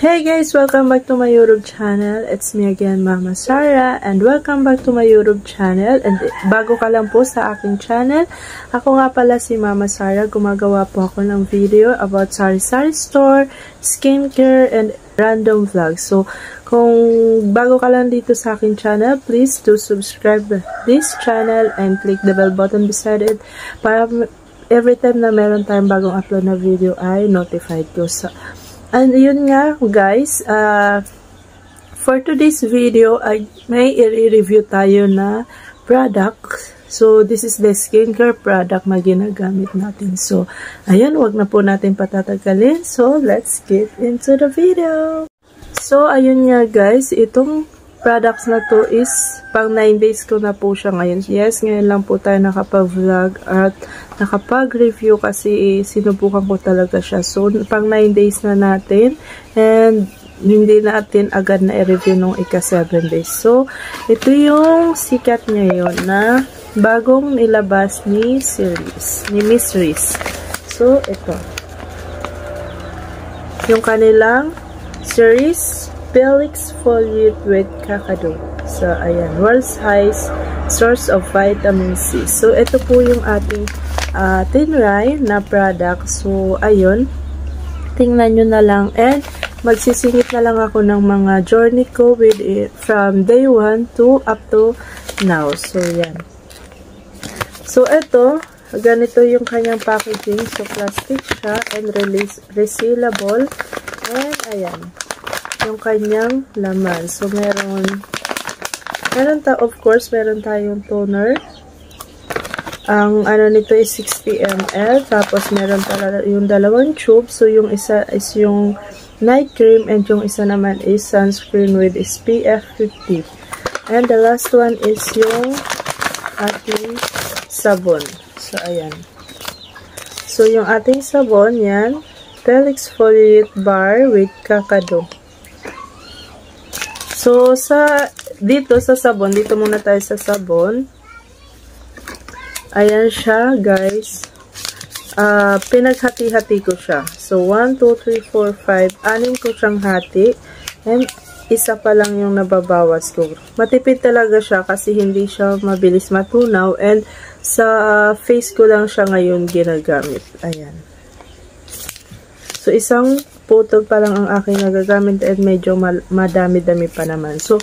Hey guys! Welcome back to my YouTube channel. It's me again, Mama Sarah, and welcome back to my YouTube channel. And bago ka lang po sa aking channel, ako nga pala si Mama Sarah. Gumagawa po ako ng video about sari-sari store, skincare, and random vlogs. So, kung bago ka lang dito sa aking channel, please do subscribe this channel and click the bell button beside it para every time na meron tayong bagong upload na video ay notified ko sa. And yun nga guys, for today's video ay may i-review tayo na product. So this is the skincare product na ginagamit natin. So ayan, wag na po natin patatagalin. So let's get into the video. So ayun nga guys, itong products na to is pang 9 days ko na po siya ngayon. Yes, ngayon lang po tayo nakapag-vlog at nakapag-review kasi sinubukan ko talaga siya. So, pang 9 days na natin and hindi natin agad na i-review nung ika 7 days. So, ito yung sikat ngayon na bagong nilabas ni Miss Riz. So, ito. Yung kanilang series Pelix Foliate with Kakadu. So, ayan. World's highest source of vitamin C. So, ito po yung ating tinry na product. So, ayun. Tingnan nyo na lang. And, magsisingit na lang ako ng mga journey ko with it from day 1 to up to now. So, yan. So, ito. Ganito yung kanyang packaging. So, plastic siya and resealable. And, ayan. Yung kanyang laman. So, of course, meron tayong toner. Ang ano nito is 60 ml. Tapos, meron pala yung dalawang tube. So, yung isa is yung night cream and yung isa naman is sunscreen with SPF 50. And the last one is yung ating sabon. So, ayan. So, yung ating sabon, yan. Pelix Foliate Bar with Kakadu. So, dito sa sabon, dito muna tayo sa sabon. Ayan siya, guys. Pinaghati-hati ko siya. So, 1, 2, 3, 4, 5. 6 ko siyang hati. And, isa pa lang yung nababawas ko. Matipid talaga siya kasi hindi siya mabilis matunaw. And, sa face ko lang siya ngayon ginagamit. Ayan. So, isang putol pa lang ang aking nagagamit at medyo madami-dami pa naman. So,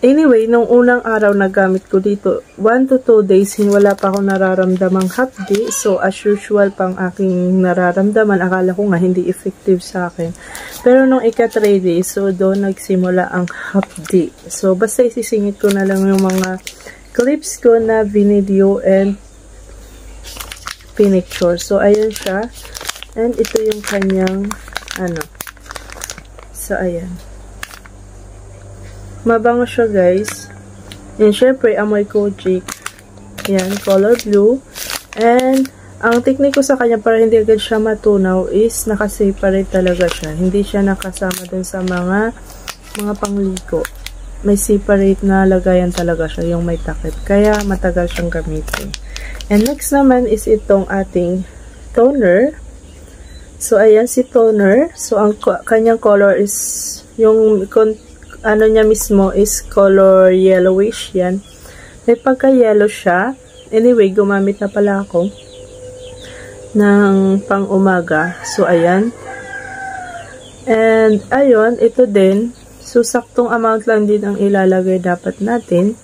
anyway, nung unang araw na gamit ko dito, 1 to 2 days, wala pa akong nararamdamang hapdi. So, as usual pang aking nararamdaman, akala ko nga hindi effective sa akin. Pero nung ika-3 days, so doon nagsimula ang hapdi. So, basta isisingit ko na lang yung mga clips ko na video and pinicture. So, ayun siya. And ito yung kanyang So, ayan. Mabango siya, guys. And, syempre, amoy Kojic. Yan, color blue. And, ang technique ko sa kanya para hindi agad siya matunaw is nakaseparate talaga siya. Hindi siya nakasama dun sa mga pangliko. May separate na lagayan talaga siya, yung may takip. Kaya, matagal siyang gamitin. And, next naman is itong ating toner. So, ayan si toner. So, ang kanyang color is, yung niya mismo is color yellowish. Yan. May pagka-yellow siya. Anyway, gumamit na pala ako ng pang-umaga. So, ayan. And, ayun, ito din. So, saktong amount lang din ang ilalagay dapat natin.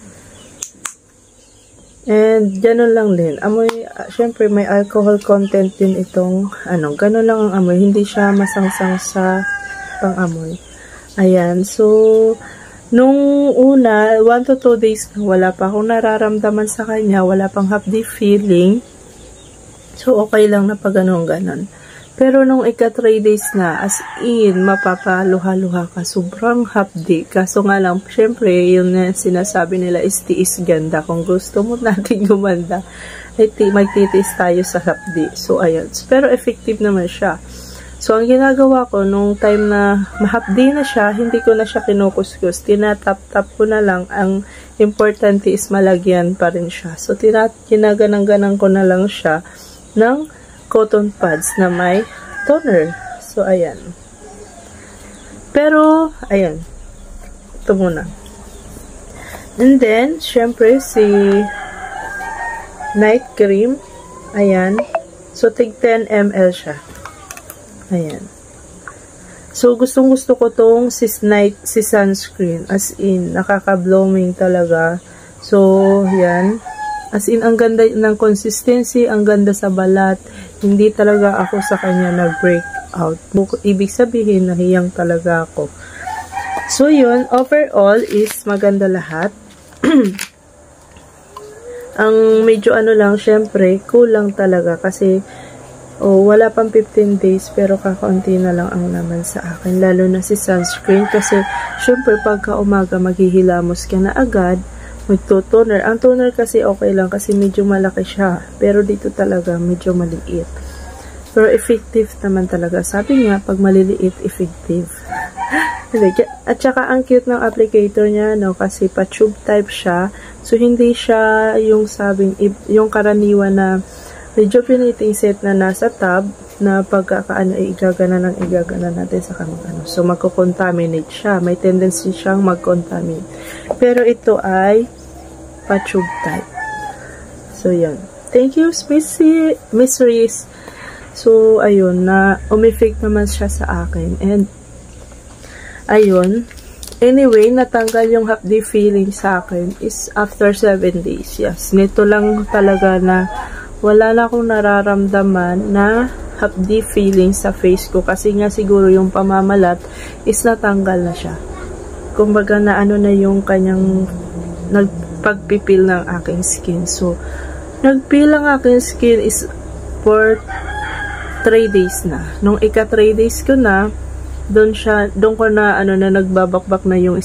And, ganun lang din. Amoy, syempre, may alcohol content din itong, ganun lang ang amoy. Hindi siya masangsang sa pang-amoy. Ayan. So, nung una, 1 to 2 days, wala pa akong nararamdaman sa kanya. Wala pang hapdi feeling. So, okay lang na pag ganon. Pero nung ika-3 days na, as in, mapapaluha-luha ka. Sobrang hapdi. Kaso nga lang, syempre, yun na sinasabi nila is tiis ganda. Kung gusto mo natin gumanda, ay magtitiis tayo sa hapdi. So, ayun. Pero effective naman siya. So, ang ginagawa ko, nung time na mahapdi na siya, hindi ko na siya kinukuskus. Tinatap-tap ko na lang. Ang importante is malagyan pa rin siya. So, ginaganang-ganang ko na lang siya ng cotton pads na may toner. So, ayan. Pero, ayan. Ito muna. And then, syempre, si night cream. Ayan. So, tig 10 ml siya. Ayan. So, gustong-gusto ko tong si sunscreen. As in, nakaka-blooming talaga. So, yan. As in, ang ganda ng consistency, ang ganda sa balat. Hindi talaga ako sa kanya nag-break out. Ibig sabihin, nahiyang talaga ako. So, yun. Overall is maganda lahat. Ang medyo ano lang, syempre, kulang talaga. Kasi, wala pang 15 days, pero kakaunti na lang ang naman sa akin. Lalo na si sunscreen. Kasi, syempre, pagka umaga, maghihilamos ka na agad. Magto-toner. Ang toner kasi okay lang kasi medyo malaki siya. Pero dito talaga medyo maliit. Pero effective naman talaga. Sabi nga, pag maliliit, effective. At saka ang cute ng applicator niya, no? Kasi pa-tube type siya. So, hindi siya yung sabing, yung karaniwan na rejuvenating set na nasa tub na pagkakaano ay igagana natin sa kamang. So, magko-contaminate siya. May tendency siyang mag-contaminate. Pero ito ay pa-tube type. So, yan. Thank you, Miss Reese. So, ayun, na umeffect naman siya sa akin. And, ayun. Anyway, natanggal yung half-day feeling sa akin is after 7 days. Yes, nito lang talaga na wala na akong nararamdaman na half-day feeling sa face ko kasi nga siguro yung pamamalat is natanggal na siya. Kumbaga na ano na yung kanyang nagpagpipil ng aking skin. So, nagpil ang aking skin is for 3 days na. Nung ika 3 days ko na, doon ko na ano na nagbabakbak na yung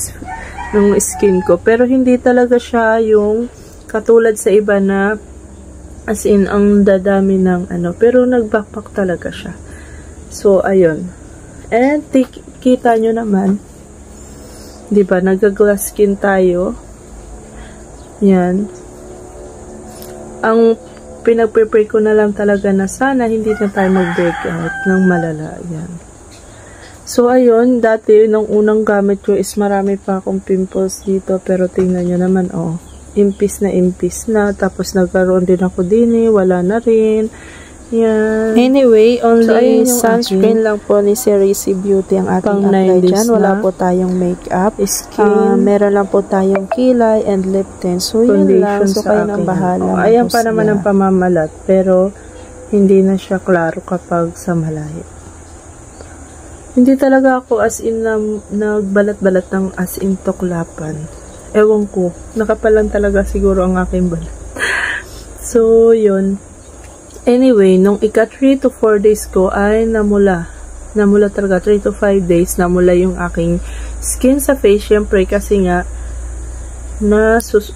skin ko. Pero hindi talaga siya yung katulad sa iba na as in, ang dadami ng ano. Pero nagbakbak talaga siya. So, ayun. And, kita nyo naman. Diba, nag-glass skin tayo. Yan. Ang pinag-prepare ko na lang talaga na sana hindi na tayo mag-breakout ng malala. Yan. So, ayun. Dati, nung unang gamit ko is marami pa akong pimples dito. Pero, tingnan nyo naman, oh. Impis na. Tapos, nagkaroon din ako din wala na rin. Yan. Anyway, only sunscreen lang po ni Serisi Beauty ang ating apply dyan. Wala po tayong makeup. Skin. Meron lang po tayong kilay and lip tint. So, yun lang. So, kayo nang bahala. Ayan pa naman ang pamamalat. Pero, hindi na siya klaro kapag sa malayo. Hindi talaga ako as in nagbalat-balat ng as in tuklapan. Ewan ko. Nakapalan talaga siguro ang aking balat. So, yun. Anyway, nung ika 3 to 4 days ko ay namula. Namula talaga. 3 to 5 days namula yung aking skin sa face. Siyempre, kasi nga,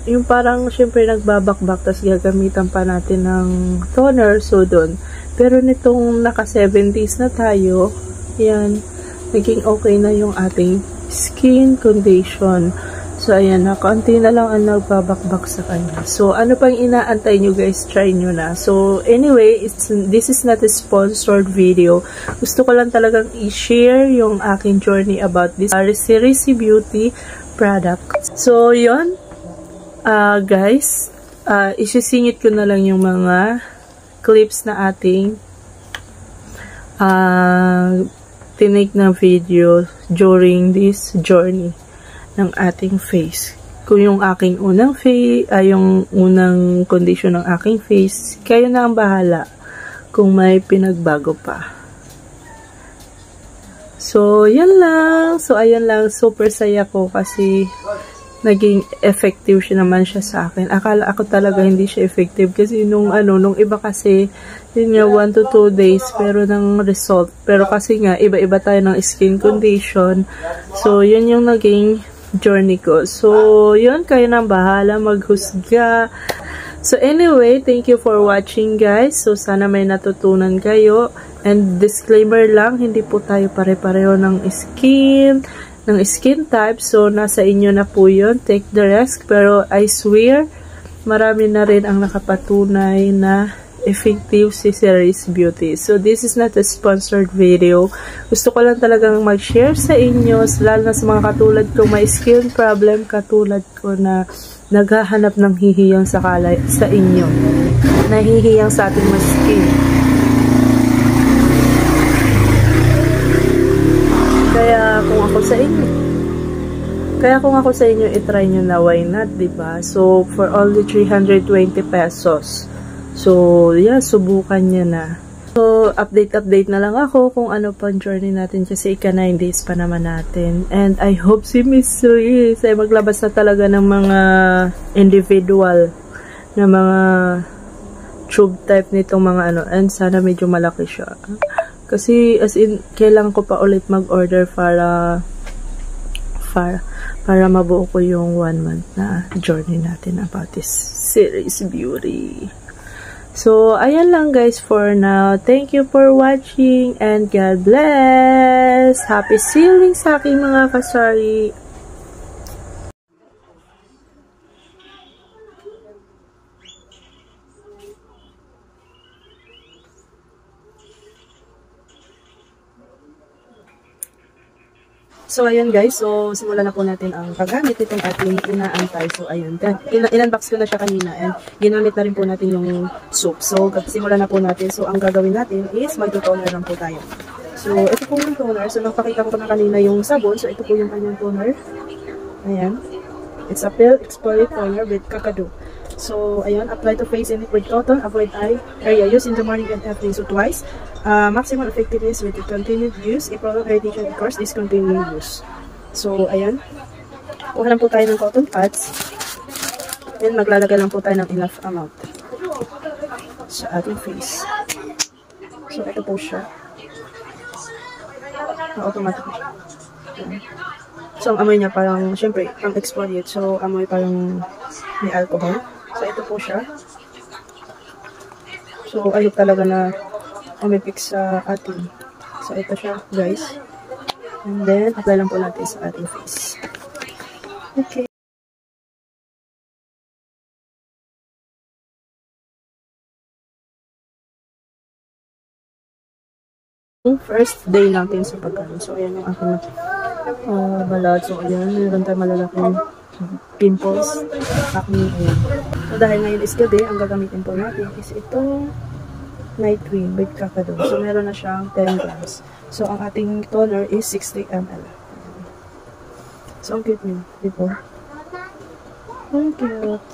yung parang, siyempre, nagbabakbak. Tapos gagamitan pa natin ng toner. So, dun. Pero nitong naka 7 days na tayo, yan, naging okay na yung ating skin condition. So, ayan na. Kaunti na lang ang nagbabakbak sa kanya. So, ano pang inaantay nyo guys? Try nyo na. So, anyway, this is not a sponsored video. Gusto ko lang talagang i-share yung aking journey about this Serisi Beauty product. So, yun. Guys, isisingit ko na lang yung mga clips na ating tinake na video during this journey ng ating face. Kung yung aking unang face, yung unang condition ng aking face, kayo na ang bahala kung may pinagbago pa. So, yan lang. So, ayan lang. Super saya ko kasi naging effective siya naman siya sa akin. Akala ako talaga hindi siya effective kasi nung iba kasi, yun nga, 1 to 2 days, pero ng result. Pero kasi nga, iba-iba tayo ng skin condition. So, yun yung naging journey ko. So, yun, kayo nang bahala maghusga. So, anyway, thank you for watching, guys. So, sana may natutunan kayo. And, disclaimer lang, hindi po tayo pare-pareho ng skin type. So, nasa inyo na po yun. Take the risk. Pero, I swear, marami na rin ang nakapatunay na effective si Cerise Beauty. So, this is not a sponsored video. Gusto ko lang talagang mag-share sa inyo, lalo na sa mga katulad ko, may skin problem, katulad ko na naghahanap ng hihiyang sa inyo. Nahihiyang sa ating mga skin. Kaya kung ako sa inyo, itry nyo na, why not, diba? So, for only 320 pesos. So, yeah, subukan nyo na. So, update na lang ako kung ano pang journey natin kasi ika 9 days pa naman natin. And I hope si Miss Cerise ay maglabas na talaga ng mga individual na mga tube type nitong mga ano. And sana medyo malaki siya. Kasi, as in, kailangan ko pa ulit mag-order para mabuo ko yung 1 month na journey natin about this Cerise Beauty. So, ayan lang guys for now. Thank you for watching and God bless! Happy sailing sa aking mga kasari! So, ayan guys. So, simulan na po natin ang paggamit itong ating inaantay. So, ayan. In-unbox ko na siya kanina and ginamit na rin po natin yung soup. So, simulan na po natin. So, ang gagawin natin is mag-toner lang po tayo. So, ito po yung toner. So, napakita ko na kanina yung sabon. So, ito po yung kanyang toner. Ayan. It's a Pale Exfoliate Toner with Kakadu. So, ayan. Apply to face and with cotton. Avoid eye area. Use in the morning and evening. So, twice. Maximum effectiveness with the continued use. A prolonged radiation course discontinued use. So, ayan. Kuha lang po tayo ng cotton pads. And maglalagay lang po tayo ng enough amount sa ating face. So, ito po siya. Automatic. So, ang amoy niya parang, syempre, ang exfoliate. So, amoy parang may alcohol. So, ito po siya. So, ayok talaga na umipik sa ating. So, ito siya, guys. And then, apply lang po natin sa ating face. Okay. First day natin sa pagkain. So, ayan yung aking balat. So, ayan. Meron tayong malalaking pimples. Acne, ayan. So, dahil ngayon is gabi, ang gagamitin po natin is itong night cream with Kakadu. So, meron na siyang 10 grams. So, ang ating toner is 60 ml. So, ang cute niya. Diba? Ang cute.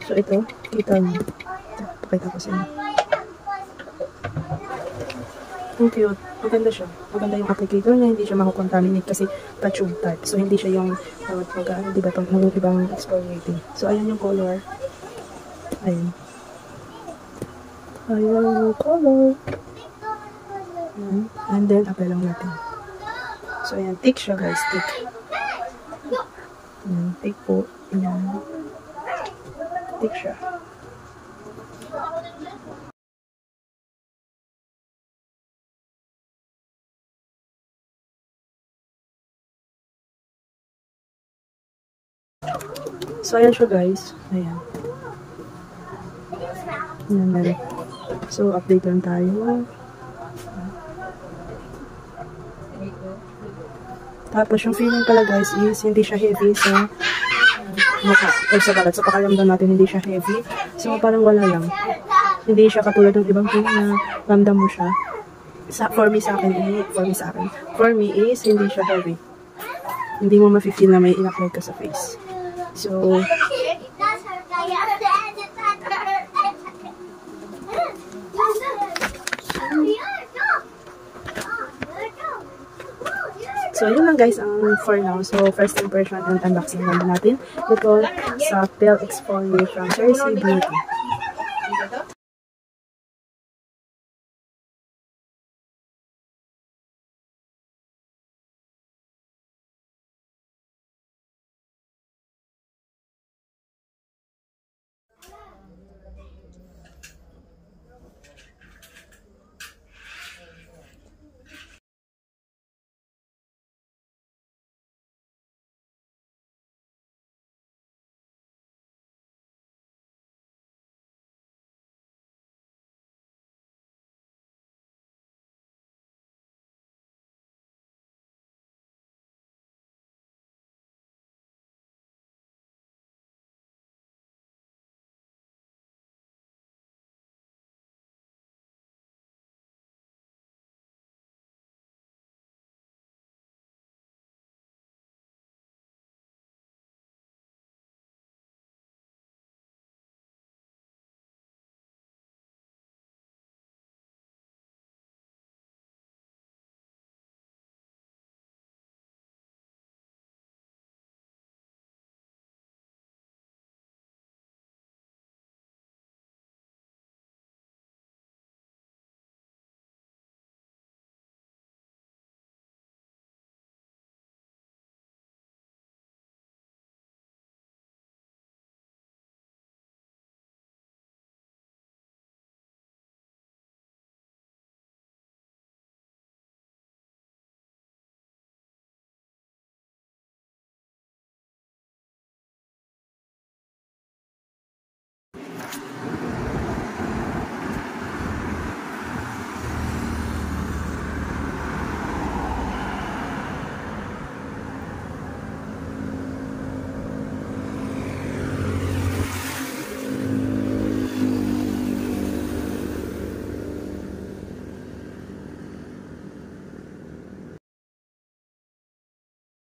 So, ito. Kita niyo. Pakita ko sa inyo. Ang cute. Maganda siya. Maganda yung applicator niya. Hindi siya makukontaminate kasi pa-tube type. So, hindi siya yung diba itong ibang exfoliating. So, ayan yung color. Ayan. Ayan yung color. Ayan. And then, apply lang natin. So, ayan. Thick siya guys. Thick. Ayan. Thick po. Ayan. Thick siya. So, ayan siya guys. Ayan. Ayan. So, update lang tayo. Tapos, yung feeling pala guys is hindi siya heavy sa mukha. O sa balat. Sa pakaramdam natin, hindi siya heavy. So, parang wala lang. Hindi siya katulad ng ibang cream na ramdam mo siya. For me is hindi siya heavy. Hindi mo ma-feel na may in-apply ka sa face. So, yun lang guys ang for now. So, first impression and unboxing naman natin. Ito sa Pale Exfoliate from Cerise Beauty.